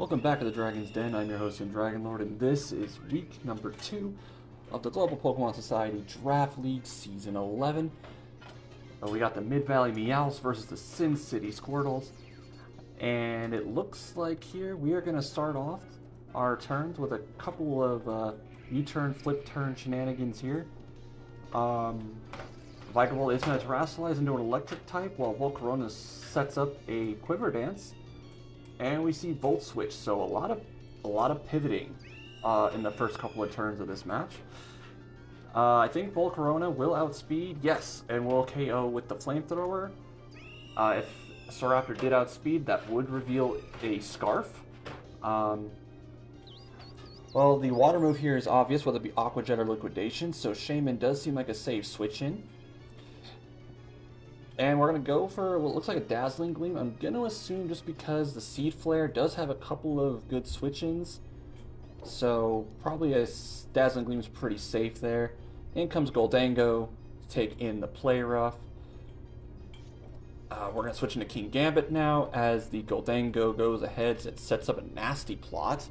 Welcome back to the Dragon's Den. I'm your host, SinDragonLord, and this is week number 2 of the Global Pokemon Society Draft League Season 11. We got the MidValley Meowths versus the Sin City Squirtles, and it looks like here we are going to start off our turns with a couple of U-turn, flip-turn shenanigans here. Vikavolt is going to Terrasilize into an electric type, while Volcarona sets up a Quiver Dance. And we see Volt Switch, so a lot of pivoting in the first couple of turns of this match. I think Volcarona will outspeed, yes, and will KO with the Flamethrower. If Staraptor did outspeed, that would reveal a Scarf. Well, the water move here is obvious, whether it be Aqua Jet or Liquidation, so Shaman does seem like a safe switch in. And we're going to go for what looks like a Dazzling Gleam. I'm going to assume just because the Seed Flare does have a couple of good switch-ins. So probably a Dazzling Gleam is pretty safe there. In comes Goldango to take in the Play Rough. We're going to switch into King Gambit now as the Goldango goes ahead and sets up a nasty plot.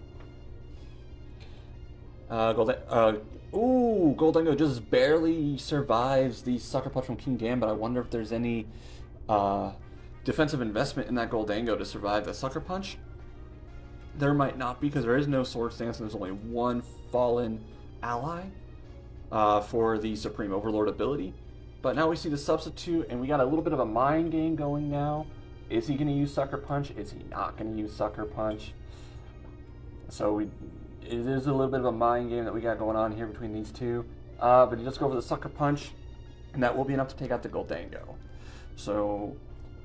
Goldango just barely survives the Sucker Punch from King Gambit. I wonder if there's any defensive investment in that Goldango to survive the Sucker Punch. There might not be, because there is no Sword Stance and there's only one fallen ally for the Supreme Overlord ability. But now we see the substitute, and we got a little bit of a mind game going now. Is he going to use Sucker Punch? Is he not going to use Sucker Punch? So it is a little bit of a mind game that we got going on here between these two. But you just go for the Sucker Punch, and that will be enough to take out the Goldango. So,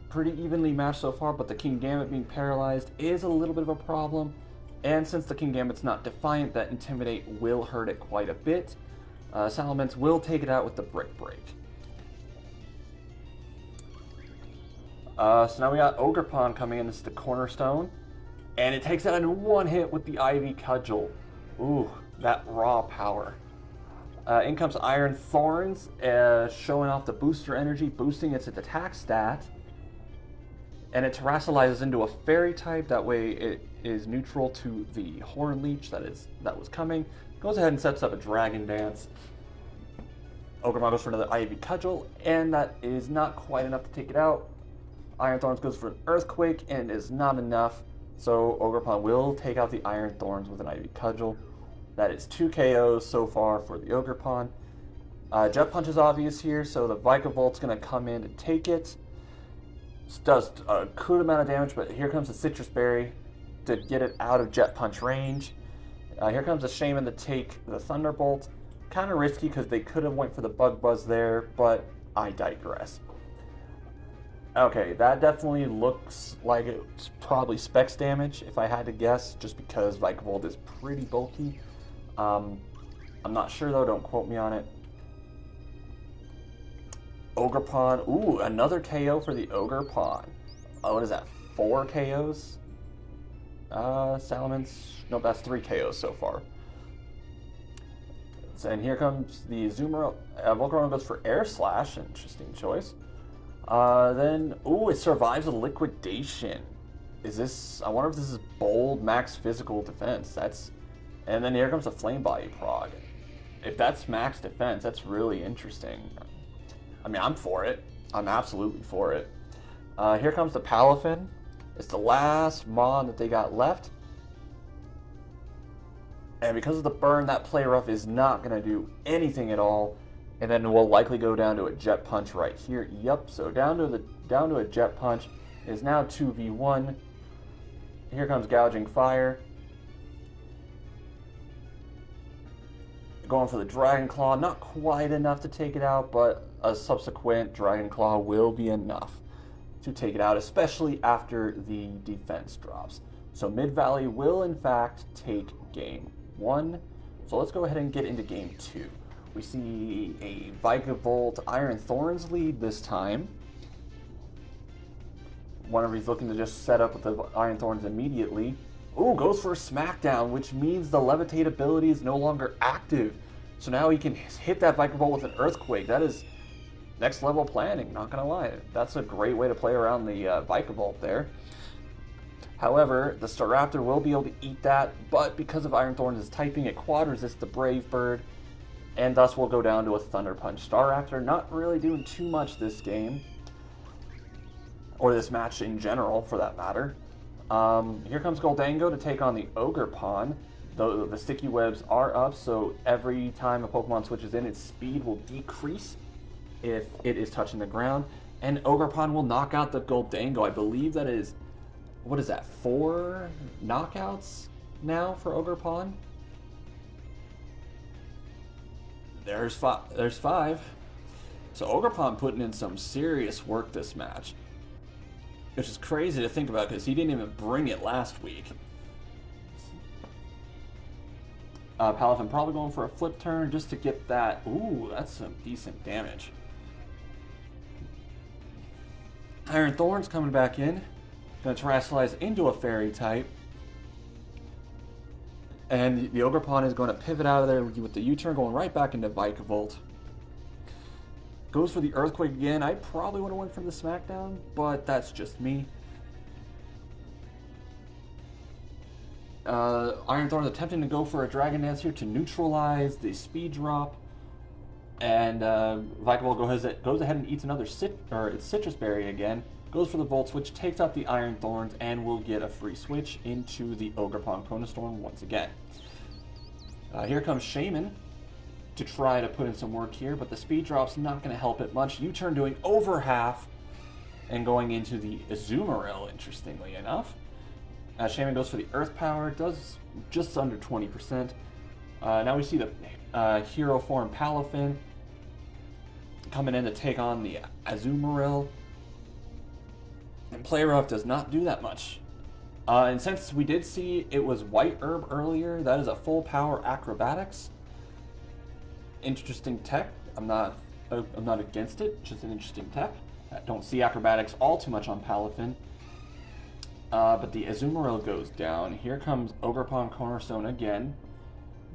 pretty evenly matched so far, but the King Gambit being paralyzed is a little bit of a problem. And since the King Gambit's not Defiant, that Intimidate will hurt it quite a bit. Salamence will take it out with the Brick Break. So now we got Ogerpon coming in. This is the Cornerstone. And it takes it out in one hit with the Ivy Cudgel. Ooh, that raw power. In comes Iron Thorns, showing off the booster energy, boosting its attack stat. And it Terrasilizes into a Fairy type, that way it is neutral to the Horn Leech that was coming. Goes ahead and sets up a Dragon Dance. Ogerpon goes for another Ivy Cudgel, and that is not quite enough to take it out. Iron Thorns goes for an Earthquake, and is not enough. So Ogerpon will take out the Iron Thorns with an Ivy Cudgel. That is 2 KOs so far for the Ogerpon. Jet Punch is obvious here, so the Vikavolt's going to come in and take it. This does a good amount of damage, but here comes the Citrus Berry to get it out of Jet Punch range. Here comes the Shaman to take the Thunderbolt. Kind of risky because they could have went for the Bug Buzz there, but I digress. Okay, that definitely looks like it's probably Specs damage, if I had to guess, just because Vikavolt is pretty bulky. I'm not sure, though. Don't quote me on it. Ogerpon. Ooh, another KO for the Ogerpon. What is that, 4 KOs? Salamence. Nope, that's 3 KOs so far. And here comes the Zoomer. Volcarona goes for Air Slash. Interesting choice. It survives a Liquidation. I wonder if this is bold max physical defense. And then here comes a Flame Body prog. If that's max defense, that's really interesting. I mean, I'm for it. I'm absolutely for it. Here comes the Palafin. It's the last Mon that they got left. And because of the burn, that Play Rough is not going to do anything at all. And then we'll likely go down to a Jet Punch right here. Yep, so down to a Jet Punch. It is now 2v1. Here comes Gouging Fire. Going for the Dragon Claw. Not quite enough to take it out, but a subsequent Dragon Claw will be enough to take it out, especially after the defense drops. So MidValley will, in fact, take Game 1. So let's go ahead and get into Game 2. We see a Vikavolt Iron Thorns lead this time. Whenever he's looking to just set up with the Iron Thorns immediately. Ooh, goes for a Smackdown, which means the Levitate ability is no longer active. So now he can hit that Vikavolt with an Earthquake. That is next level planning, not gonna lie. That's a great way to play around the Vikavolt there. However, the Staraptor will be able to eat that, but because of Iron Thorns' typing, it quad resists the Brave Bird, and thus will go down to a Thunder Punch. Staraptor not really doing too much this game, or this match in general, for that matter. Here comes Goldango to take on the Ogerpon. The sticky webs are up, so every time a Pokemon switches in, its speed will decrease if it is touching the ground. And Ogerpon will knock out the Goldango. I believe that is, what is that, 4 knockouts now for Ogerpon? There's 5. So Ogerpon putting in some serious work this match, which is crazy to think about because he didn't even bring it last week. Palafin probably going for a flip turn just to get that. Ooh, that's some decent damage. Iron Thorns coming back in. Going to terrestrialize into a fairy type. And the Ogerpon is going to pivot out of there with the U-turn, going right back into Vikavolt. Goes for the Earthquake again. I probably would have went for the Smackdown, but that's just me. Iron Thorns attempting to go for a Dragon Dance here to neutralize the speed drop. And Vikavolt goes ahead and eats another its Citrus Berry again. Goes for the Volt Switch, takes out the Iron Thorns, and will get a free switch into the Ogerpon Kona Storm once again. Here comes Shaman to try to put in some work here, but the speed drop's not going to help it much. U-turn doing over half and going into the Azumarill, interestingly enough. Shaman goes for the Earth Power, does just under 20%. Now we see the Hero form Palafin coming in to take on the Azumarill. And Play Rough does not do that much. And since we did see it was White Herb earlier, that is a full power Acrobatics. Interesting tech. I'm not against it, just an interesting tech. I don't see Acrobatics all too much on Palafin. But the Azumarill goes down. Here comes Ogerpon Cornerstone again.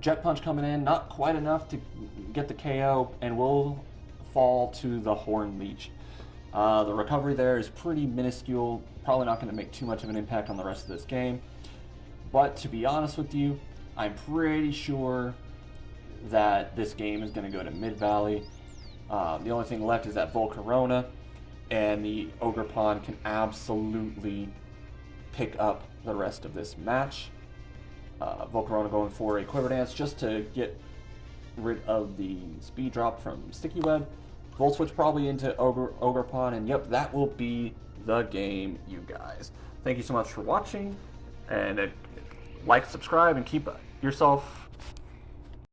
Jet Punch coming in, not quite enough to get the KO, and will fall to the Horn Leech. The recovery there is pretty minuscule, probably not going to make too much of an impact on the rest of this game. But to be honest with you, I'm pretty sure that this game is going to go to MidValley. The only thing left is that Volcarona, and the Ogerpon can absolutely pick up the rest of this match. Volcarona going for a Quiver Dance just to get rid of the speed drop from Sticky Web. Volt Switch probably into Ogerpon, and yep, that will be the game, you guys. Thank you so much for watching, and like, subscribe, and keep yourself